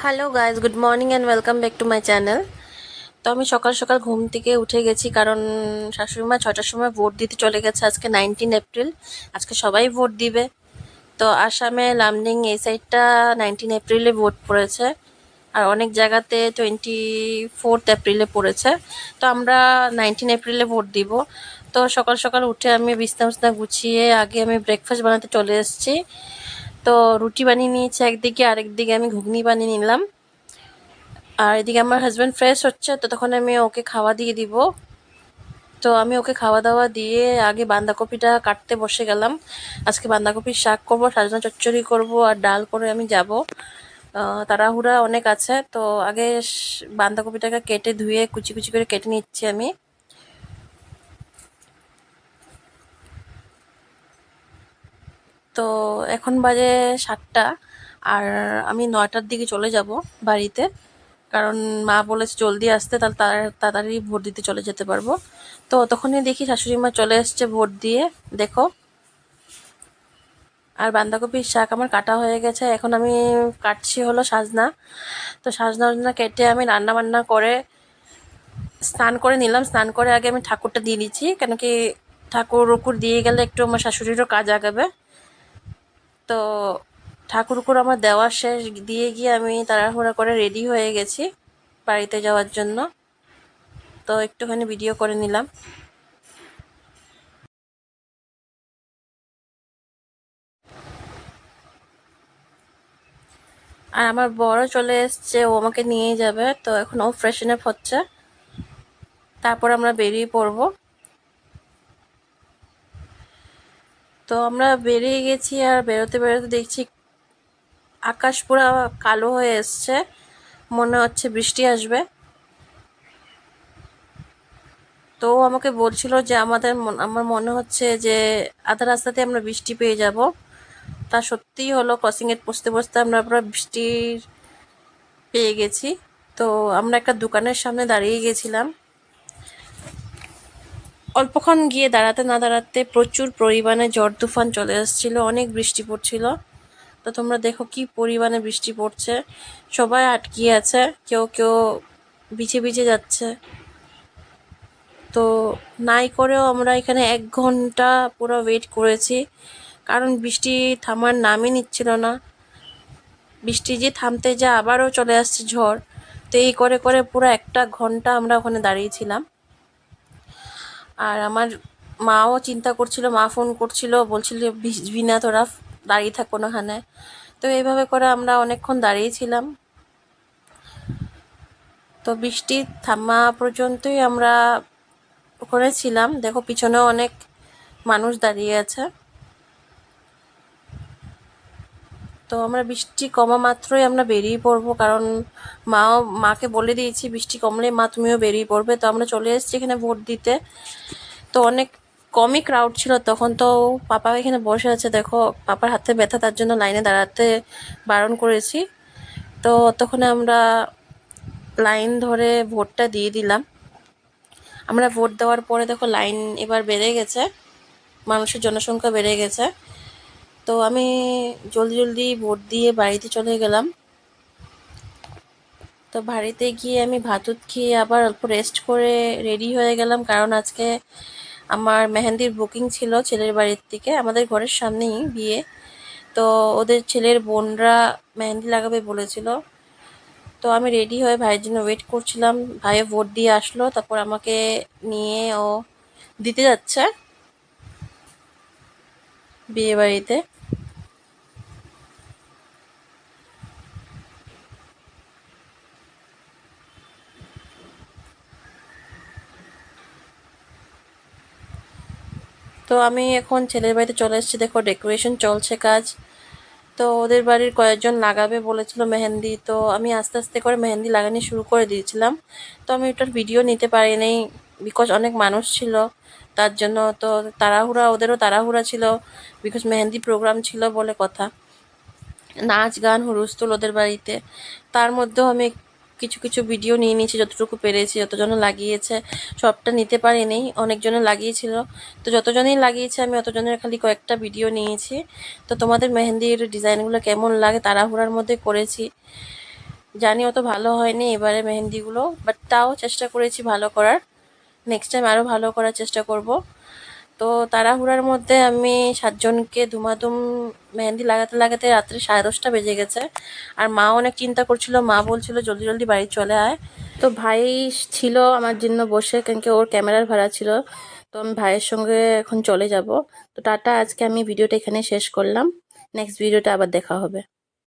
Hello guys, good morning and welcome back to my channel. তো আমি সকাল সকাল ঘুম থেকে উঠে গেছি, কারণ শাশুড়ি মা 6টার সময় ভোট দিতে চলে গেছে। আজকে 19 এপ্রিল, আজকে সবাই ভোট দিবে। তো আসামে লামডিং এই সাইডটা 19 এপ্রিলে ভোট পড়েছে, আর অনেক জায়গাতে 24 এপ্রিলে পড়েছে। তো আমরা 19 এপ্রিলে ভোট দিব। তো সকাল সকাল উঠে আমি বিছনা গুছিয়ে আগে আমি ব্রেকফাস্ট বানাতে চলে এসেছি। তো রুটি বানিয়ে নিয়েছি একদিকে, আরেকদিকে আমি ঘুগনি বানিয়ে নিলাম। আর এদিকে আমার হাজব্যান্ড ফ্রেশ হচ্ছে, তো তখন আমি ওকে খাওয়া দিয়ে দিব। তো আমি ওকে খাওয়া দাওয়া দিয়ে আগে বাঁধাকপিটা কাটতে বসে গেলাম। আজকে বাঁধাকপির শাক করব, সাজনা চচ্চড়ি করব, আর ডাল করে আমি যাব। তাড়াহুড়া অনেক আছে, তো আগে বাঁধাকপিটাকে কেটে ধুয়ে কুচি কুচি করে কেটে নিচ্ছি আমি। তো এখন বাজে 7টা, আর আমি 9টার দিকে চলে যাব বাড়িতে, কারণ মা বলেছে জলদি আসতে, তাহলে তাড়াতাড়ি ভোট দিতে চলে যেতে পারবো। তো তখনই দেখি শাশুড়ি মা চলে এসছে ভোট দিয়ে, দেখো। আর বাঁধাকপির শাক আমার কাটা হয়ে গেছে, এখন আমি কাটছি হলো সাজনা। তো সাজনা কেটে আমি রান্না বান্না করে স্নান করে নিলাম। স্নান করে আগে আমি ঠাকুরটা দিয়ে দিচ্ছি, কেন কি ঠাকুর উকুর দিয়ে গেলে একটু আমার শাশুড়িরও কাজ আগাবে। তো ঠাকুর উকুর আমার দেওয়া শেষ, দিয়ে গিয়ে আমি তাড়াহুড়া করে রেডি হয়ে গেছি বাড়িতে যাওয়ার জন্য। তো একটুখানি ভিডিও করে নিলাম। আর আমার বড় চলে এসছে, ও আমাকে নিয়ে যাবে। তো এখন ও ফ্রেশন আপ হচ্ছে, তারপর আমরা বেরিয়ে পড়ব। তো আমরা বেরিয়ে গেছি, আর বেরোতে বেরোতে দেখছি আকাশ পুরো কালো হয়ে এসছে, মনে হচ্ছে বৃষ্টি আসবে। তো ও আমাকে বলছিল যে আমার মনে হচ্ছে যে আধা রাস্তাতে আমরা বৃষ্টি পেয়ে যাব। তা সত্যিই হলো, ক্রসিং এর বসতে বসতে আমরা পুরো বৃষ্টি পেয়ে গেছি। তো আমরা একটা দোকানের সামনে দাঁড়িয়ে গেছিলাম। অল্পক্ষণ গিয়ে দাঁড়াতে না দাঁড়াতে প্রচুর পরিমাণে ঝড় তুফান চলে আসছিল, অনেক বৃষ্টি পড়ছিল। তো তোমরা দেখো কি পরিমাণে বৃষ্টি পড়ছে, সবাই আটকিয়ে আছে, কেউ কেউ ভিজে ভিজে যাচ্ছে। তো নাই করেও আমরা এখানে 1 ঘন্টা পুরো ওয়েট করেছি, কারণ বৃষ্টি থামার নামই নিচ্ছিল না। বৃষ্টি যে থামতে যা আবারও চলে আসছে ঝড়। তো এই করে করে পুরো 1 ঘন্টা আমরা ওখানে দাঁড়িয়েছিলাম। আর আমার মাও চিন্তা করছিল, মা ফোন করছিল, বলছিল ভিজবি না তোরা, দাঁড়িয়ে থাকো না ওখানে। তো এইভাবে করে আমরা অনেকক্ষণ দাঁড়িয়েছিলাম। তো বৃষ্টি থামা পর্যন্তই আমরা ওখানে ছিলাম। দেখো পিছনেও অনেক মানুষ দাঁড়িয়ে আছে। তো আমরা বৃষ্টি কমা মাত্রই আমরা বেরিয়ে পড়বো, কারণ মাকে বলে দিয়েছি বৃষ্টি কমলে মা তুমিও বেরিয়ে পড়বে। তো আমরা চলে এসেছি এখানে ভোট দিতে। তো অনেক কমই ক্রাউড ছিল তখন। তো পাপা এখানে বসে আছে, দেখো পাপার হাতে ব্যথা, তার জন্য লাইনে দাঁড়াতে বারণ করেছি। তো তখন আমরা লাইন ধরে ভোটটা দিয়ে দিলাম। আমরা ভোট দেওয়ার পরে দেখো লাইন এবার বেড়ে গেছে, মানুষের জনসংখ্যা বেড়ে গেছে। তো আমি জলদি জলদি ভোট দিয়ে বাড়িতে চলে গেলাম। তো বাড়িতে গিয়ে আমি ভাত খেয়ে আবার অল্প রেস্ট করে রেডি হয়ে গেলাম, কারণ আজকে আমার মেহেন্দির বুকিং ছিল ছেলের বাড়ির থেকে, আমাদের ঘরের সামনেই বিয়ে। তো ওদের ছেলের বোনরা মেহেন্দি লাগাবে বলেছিল। তো আমি রেডি হয়ে ভাইয়ের জন্য ওয়েট করছিলাম। ভাইও ভোট দিয়ে আসলো, তারপর আমাকে নিয়ে ও দিতে যাচ্ছে বিয়ে বাড়িতে। তো আমি এখন ছেলের বাড়িতে চলে এসেছি, দেখো ডেকোরেশন চলছে কাজ। তো ওদের বাড়ির কয়েকজন লাগাবে বলেছিল মেহেন্দি, তো আমি আস্তে আস্তে করে মেহেন্দি লাগানো শুরু করে দিয়েছিলাম। তো আমি ওটার ভিডিও নিতে পারিনি, বিকজ অনেক মানুষ ছিল তার জন্য। তো তাড়াহুড়া, ওদেরও তাড়াহুড়া ছিল, বিকজ মেহেন্দি প্রোগ্রাম ছিল বলে কথা, নাচ গান হুলস্থুল ওদের বাড়িতে। তার মধ্যেও আমি কিছু কিছু ভিডিও নিয়ে নিয়েছি, যতটুকু পেরেছি। যতজন লাগিয়েছে সবটা নিতে পারিনি, অনেকজনে লাগিয়েছিল। তো যতজনই লাগিয়েছে আমি অতজনের খালি কয়েকটা ভিডিও নিয়েছি। তো তোমাদের মেহেন্দির ডিজাইনগুলো কেমন লাগে, তাড়াহুড়ার মধ্যে করেছি, জানি অত ভালো হয়নি এবারে মেহেন্দিগুলো, বাট তাও চেষ্টা করেছি ভালো করার। নেক্সট টাইম আরও ভালো করার চেষ্টা করব। তো তাড়াহুড়ার মধ্যে আমি 7জনকে ধুমাধুম মেহেন্দি লাগাতে লাগাতে রাত্রি 10:30টা বেজে গেছে। আর মা অনেক চিন্তা করছিল, মা বলছিল জলদি জলদি বাড়ি চলে আয়। তো ভাই ছিল আমার জন্য বসে, কেন কি ওর ক্যামেরার ভাড়া ছিল। তো আমি ভাইয়ের সঙ্গে এখন চলে যাব। তো টাটা, আজকে আমি ভিডিওটা এখানে শেষ করলাম। নেক্সট ভিডিওটা আবার দেখা হবে।